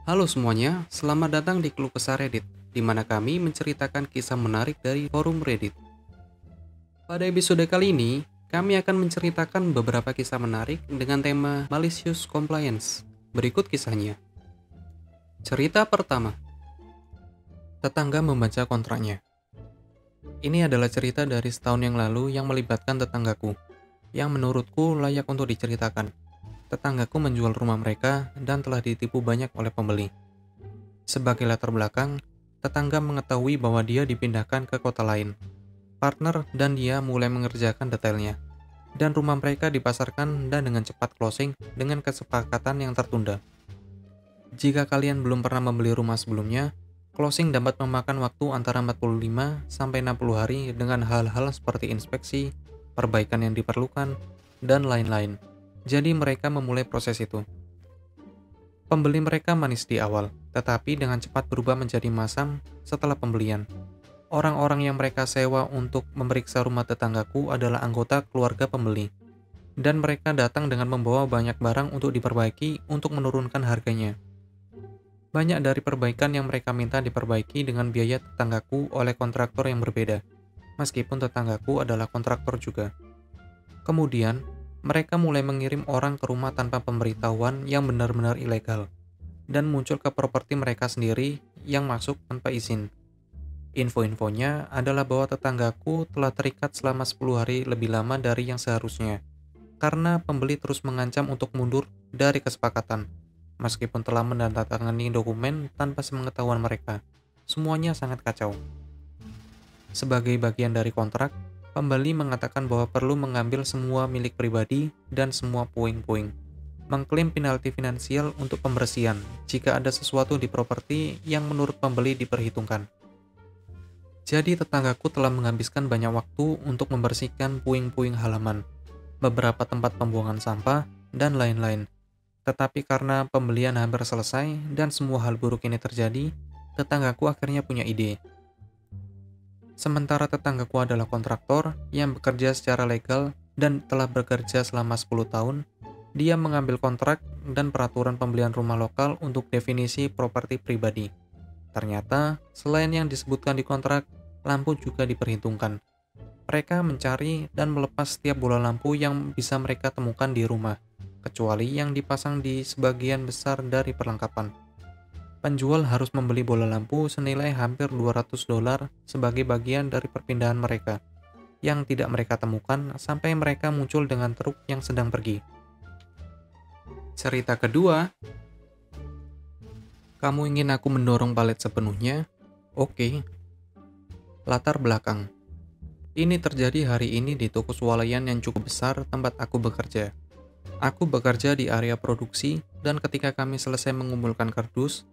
Halo semuanya, selamat datang di Keluh Kesah Reddit, di mana kami menceritakan kisah menarik dari forum Reddit. Pada episode kali ini, kami akan menceritakan beberapa kisah menarik dengan tema Malicious Compliance. Berikut kisahnya. Cerita pertama, tetangga membaca kontraknya. Ini adalah cerita dari setahun yang lalu yang melibatkan tetanggaku, yang menurutku layak untuk diceritakan. Tetanggaku menjual rumah mereka dan telah ditipu banyak oleh pembeli. Sebagai latar belakang, tetangga mengetahui bahwa dia dipindahkan ke kota lain. Partner dan dia mulai mengerjakan detailnya. Dan rumah mereka dipasarkan dan dengan cepat closing dengan kesepakatan yang tertunda. Jika kalian belum pernah membeli rumah sebelumnya, closing dapat memakan waktu antara 45 sampai 60 hari dengan hal-hal seperti inspeksi, perbaikan yang diperlukan, dan lain-lain. Jadi mereka memulai proses itu. Pembeli mereka manis di awal, tetapi dengan cepat berubah menjadi masam setelah pembelian. Orang-orang yang mereka sewa untuk memeriksa rumah tetanggaku adalah anggota keluarga pembeli, dan mereka datang dengan membawa banyak barang untuk diperbaiki untuk menurunkan harganya. Banyak dari perbaikan yang mereka minta diperbaiki dengan biaya tetanggaku oleh kontraktor yang berbeda, meskipun tetanggaku adalah kontraktor juga. Kemudian, mereka mulai mengirim orang ke rumah tanpa pemberitahuan yang benar-benar ilegal, dan muncul ke properti mereka sendiri yang masuk tanpa izin. Info-infonya adalah bahwa tetanggaku telah terikat selama 10 hari lebih lama dari yang seharusnya, karena pembeli terus mengancam untuk mundur dari kesepakatan, meskipun telah menandatangani dokumen tanpa sepengetahuan mereka. Semuanya sangat kacau. Sebagai bagian dari kontrak, pembeli mengatakan bahwa perlu mengambil semua milik pribadi dan semua puing-puing, mengklaim penalti finansial untuk pembersihan jika ada sesuatu di properti yang menurut pembeli diperhitungkan. Jadi tetanggaku telah menghabiskan banyak waktu untuk membersihkan puing-puing halaman, beberapa tempat pembuangan sampah, dan lain-lain. Tetapi karena pembelian hampir selesai dan semua hal buruk ini terjadi, tetanggaku akhirnya punya ide. Sementara tetanggaku adalah kontraktor yang bekerja secara legal dan telah bekerja selama 10 tahun, dia mengambil kontrak dan peraturan pembelian rumah lokal untuk definisi properti pribadi. Ternyata, selain yang disebutkan di kontrak, lampu juga diperhitungkan. Mereka mencari dan melepas setiap bola lampu yang bisa mereka temukan di rumah, kecuali yang dipasang di sebagian besar dari perlengkapan. Penjual harus membeli bola lampu senilai hampir $200 sebagai bagian dari perpindahan mereka, yang tidak mereka temukan sampai mereka muncul dengan truk yang sedang pergi. Cerita kedua, kamu ingin aku mendorong palet sepenuhnya? Oke. Latar belakang. Ini terjadi hari ini di toko swalayan yang cukup besar tempat aku bekerja. Aku bekerja di area produksi, dan ketika kami selesai mengumpulkan kardus,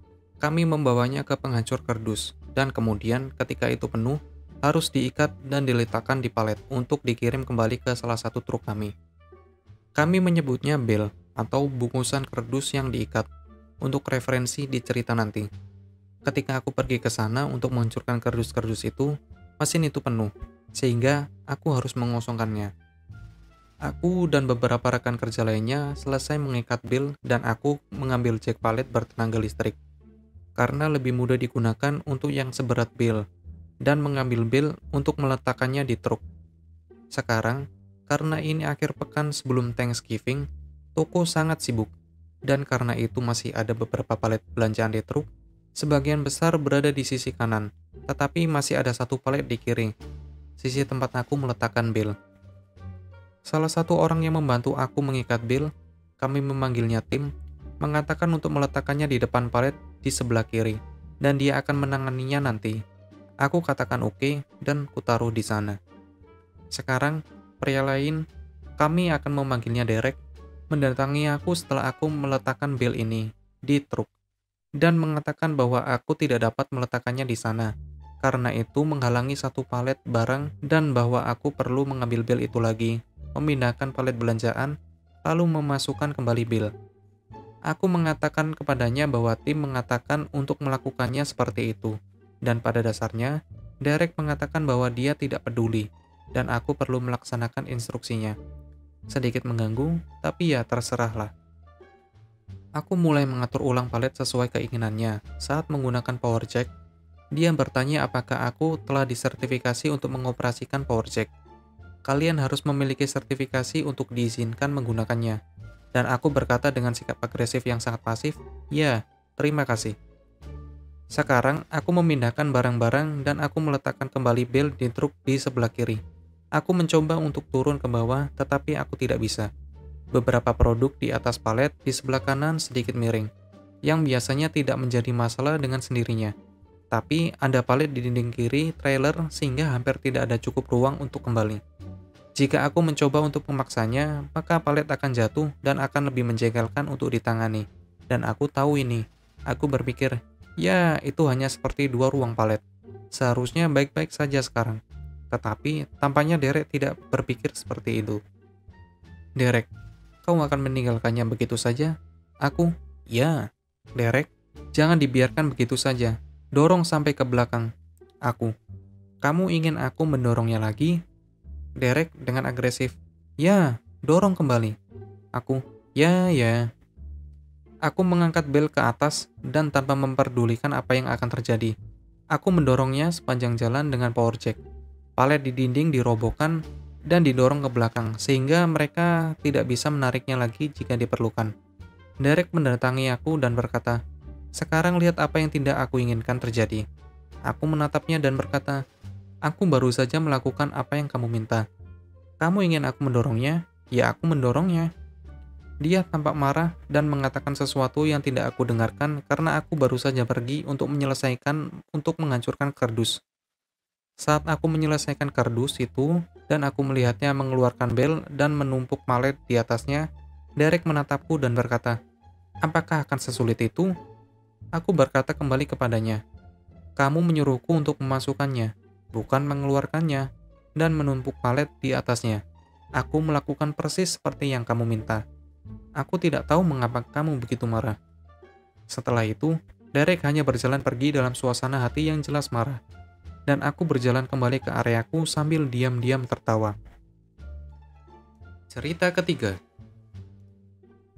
kami membawanya ke penghancur kardus, dan kemudian ketika itu penuh, harus diikat dan diletakkan di palet untuk dikirim kembali ke salah satu truk kami. Kami menyebutnya bale atau bungkusan kardus yang diikat, untuk referensi di cerita nanti. Ketika aku pergi ke sana untuk menghancurkan kardus-kardus itu, mesin itu penuh, sehingga aku harus mengosongkannya. Aku dan beberapa rekan kerja lainnya selesai mengikat bale dan aku mengambil jek palet bertenaga listrik, karena lebih mudah digunakan untuk yang seberat bale, dan mengambil bale untuk meletakkannya di truk. Sekarang, karena ini akhir pekan sebelum Thanksgiving, toko sangat sibuk, dan karena itu masih ada beberapa palet belanjaan di truk, sebagian besar berada di sisi kanan, tetapi masih ada satu palet di kiri, sisi tempat aku meletakkan bale. Salah satu orang yang membantu aku mengikat bale, kami memanggilnya Tim, mengatakan untuk meletakkannya di depan palet di sebelah kiri, dan dia akan menanganinya nanti. Aku katakan oke, dan kutaruh di sana. Sekarang, pria lain, kami akan memanggilnya Derek, mendatangi aku setelah aku meletakkan bale ini di truk, dan mengatakan bahwa aku tidak dapat meletakkannya di sana, karena itu menghalangi satu palet barang dan bahwa aku perlu mengambil bale itu lagi, memindahkan palet belanjaan, lalu memasukkan kembali bale. Aku mengatakan kepadanya bahwa tim mengatakan untuk melakukannya seperti itu, dan pada dasarnya, Derek mengatakan bahwa dia tidak peduli, dan aku perlu melaksanakan instruksinya. Sedikit mengganggu, tapi ya terserahlah. Aku mulai mengatur ulang palet sesuai keinginannya. Saat menggunakan power jack, dia bertanya apakah aku telah disertifikasi untuk mengoperasikan power jack. Kalian harus memiliki sertifikasi untuk diizinkan menggunakannya. Dan aku berkata dengan sikap agresif yang sangat pasif, ya, terima kasih. Sekarang, aku memindahkan barang-barang dan aku meletakkan kembali bel di truk di sebelah kiri. Aku mencoba untuk turun ke bawah, tetapi aku tidak bisa. Beberapa produk di atas palet di sebelah kanan sedikit miring, yang biasanya tidak menjadi masalah dengan sendirinya. Tapi ada palet di dinding kiri trailer sehingga hampir tidak ada cukup ruang untuk kembali. Jika aku mencoba untuk memaksanya, maka palet akan jatuh dan akan lebih menjengkelkan untuk ditangani. Dan aku tahu ini. Aku berpikir, ya itu hanya seperti dua ruang palet. Seharusnya baik-baik saja sekarang. Tetapi tampaknya Derek tidak berpikir seperti itu. Derek, kau akan meninggalkannya begitu saja? Aku, ya. Derek, jangan dibiarkan begitu saja. Dorong sampai ke belakang. Aku, kamu ingin aku mendorongnya lagi? Derek dengan agresif, ya, dorong kembali. Aku, ya, ya. Aku mengangkat bel ke atas dan tanpa memperdulikan apa yang akan terjadi. Aku mendorongnya sepanjang jalan dengan power jack. Palet di dinding dirobohkan dan didorong ke belakang, sehingga mereka tidak bisa menariknya lagi jika diperlukan. Derek mendatangi aku dan berkata, sekarang lihat apa yang tidak aku inginkan terjadi. Aku menatapnya dan berkata, aku baru saja melakukan apa yang kamu minta. Kamu ingin aku mendorongnya? Ya, aku mendorongnya. Dia tampak marah dan mengatakan sesuatu yang tidak aku dengarkan karena aku baru saja pergi untuk menghancurkan kardus. Saat aku menyelesaikan kardus itu dan aku melihatnya mengeluarkan bel dan menumpuk palet di atasnya, Derek menatapku dan berkata, apakah akan sesulit itu? Aku berkata kembali kepadanya, kamu menyuruhku untuk memasukkannya, bukan mengeluarkannya, dan menumpuk palet di atasnya. Aku melakukan persis seperti yang kamu minta. Aku tidak tahu mengapa kamu begitu marah. Setelah itu, Derek hanya berjalan pergi dalam suasana hati yang jelas marah. Dan aku berjalan kembali ke areaku sambil diam-diam tertawa. Cerita ketiga.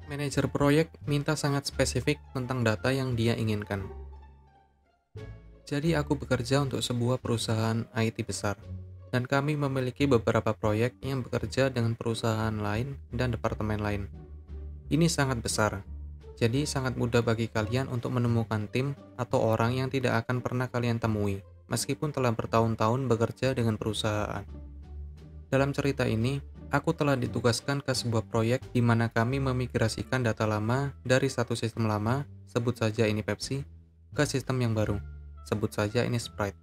Manajer proyek minta sangat spesifik tentang data yang dia inginkan. Jadi aku bekerja untuk sebuah perusahaan IT besar, dan kami memiliki beberapa proyek yang bekerja dengan perusahaan lain dan departemen lain. Ini sangat besar, jadi sangat mudah bagi kalian untuk menemukan tim atau orang yang tidak akan pernah kalian temui, meskipun telah bertahun-tahun bekerja dengan perusahaan. Dalam cerita ini, aku telah ditugaskan ke sebuah proyek di mana kami memigrasikan data lama dari satu sistem lama, sebut saja ini Pepsi, ke sistem yang baru. Sebut saja ini Sprite.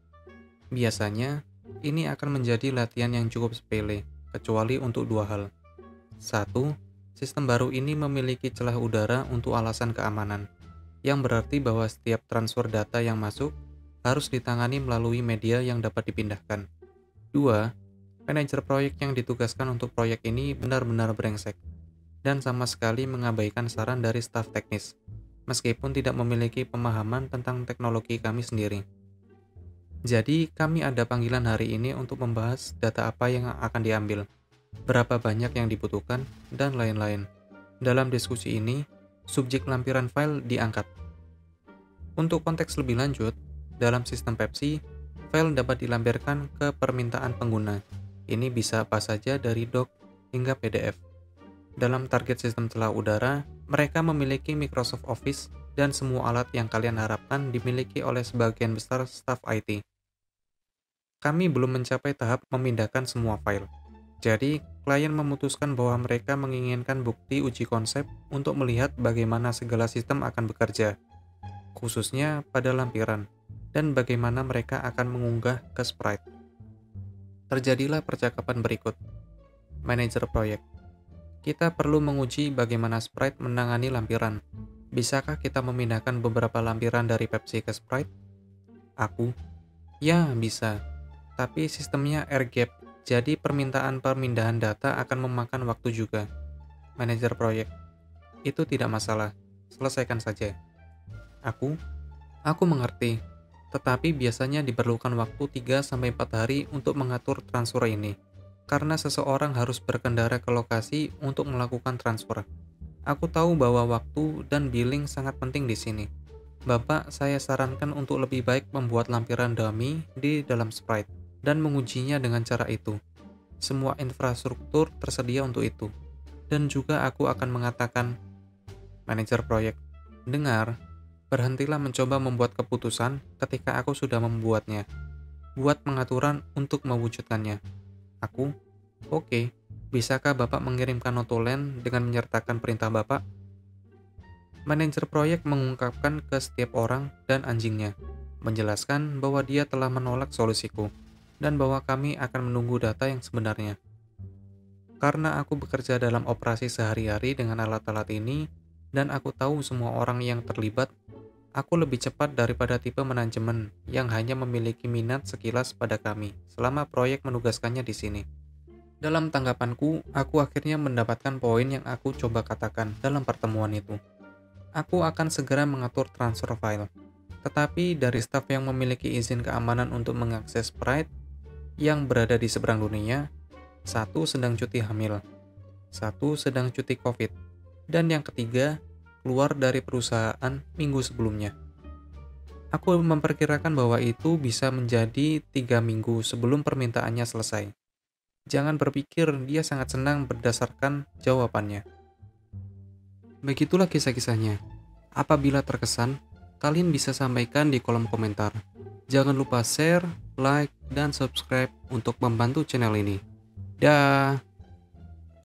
Biasanya, ini akan menjadi latihan yang cukup sepele, kecuali untuk dua hal. Satu, sistem baru ini memiliki celah udara untuk alasan keamanan, yang berarti bahwa setiap transfer data yang masuk harus ditangani melalui media yang dapat dipindahkan. Dua, manajer proyek yang ditugaskan untuk proyek ini benar-benar brengsek, dan sama sekali mengabaikan saran dari staf teknis, meskipun tidak memiliki pemahaman tentang teknologi kami sendiri. Jadi, kami ada panggilan hari ini untuk membahas data apa yang akan diambil, berapa banyak yang dibutuhkan, dan lain-lain. Dalam diskusi ini, subjek lampiran file diangkat. Untuk konteks lebih lanjut, dalam sistem Pepsi, file dapat dilampirkan ke permintaan pengguna. Ini bisa apa saja dari doc hingga PDF. Dalam target sistem celah udara, mereka memiliki Microsoft Office dan semua alat yang kalian harapkan dimiliki oleh sebagian besar staf IT. Kami belum mencapai tahap memindahkan semua file. Jadi, klien memutuskan bahwa mereka menginginkan bukti uji konsep untuk melihat bagaimana segala sistem akan bekerja, khususnya pada lampiran, dan bagaimana mereka akan mengunggah ke Sprite. Terjadilah percakapan berikut. Manajer proyek. Kita perlu menguji bagaimana Sprite menangani lampiran. Bisakah kita memindahkan beberapa lampiran dari Pepsi ke Sprite? Aku, ya bisa. Tapi sistemnya air gap, jadi permintaan pemindahan data akan memakan waktu juga. Manajer proyek, itu tidak masalah, selesaikan saja. Aku mengerti, tetapi biasanya diperlukan waktu 3-4 hari untuk mengatur transfer ini, karena seseorang harus berkendara ke lokasi untuk melakukan transfer. Aku tahu bahwa waktu dan billing sangat penting di sini. Bapak, saya sarankan untuk lebih baik membuat lampiran dummy di dalam Sprite dan mengujinya dengan cara itu. Semua infrastruktur tersedia untuk itu. Dan juga aku akan mengatakan, manajer proyek, dengar, berhentilah mencoba membuat keputusan ketika aku sudah membuatnya. Buat pengaturan untuk mewujudkannya. Aku, oke, bisakah Bapak mengirimkan notulen dengan menyertakan perintah Bapak? Manajer proyek mengungkapkan ke setiap orang dan anjingnya, menjelaskan bahwa dia telah menolak solusiku, dan bahwa kami akan menunggu data yang sebenarnya. Karena aku bekerja dalam operasi sehari-hari dengan alat-alat ini, dan aku tahu semua orang yang terlibat, aku lebih cepat daripada tipe manajemen yang hanya memiliki minat sekilas pada kami selama proyek menugaskannya di sini. Dalam tanggapanku, aku akhirnya mendapatkan poin yang aku coba katakan dalam pertemuan itu. Aku akan segera mengatur transfer file. Tetapi dari staf yang memiliki izin keamanan untuk mengakses Sprite yang berada di seberang dunia, satu sedang cuti hamil, satu sedang cuti COVID, dan yang ketiga keluar dari perusahaan minggu sebelumnya. Aku memperkirakan bahwa itu bisa menjadi 3 minggu sebelum permintaannya selesai. Jangan berpikir dia sangat senang berdasarkan jawabannya. Begitulah kisah-kisahnya. Apabila terkesan, kalian bisa sampaikan di kolom komentar. Jangan lupa share, like, dan subscribe untuk membantu channel ini. Dah.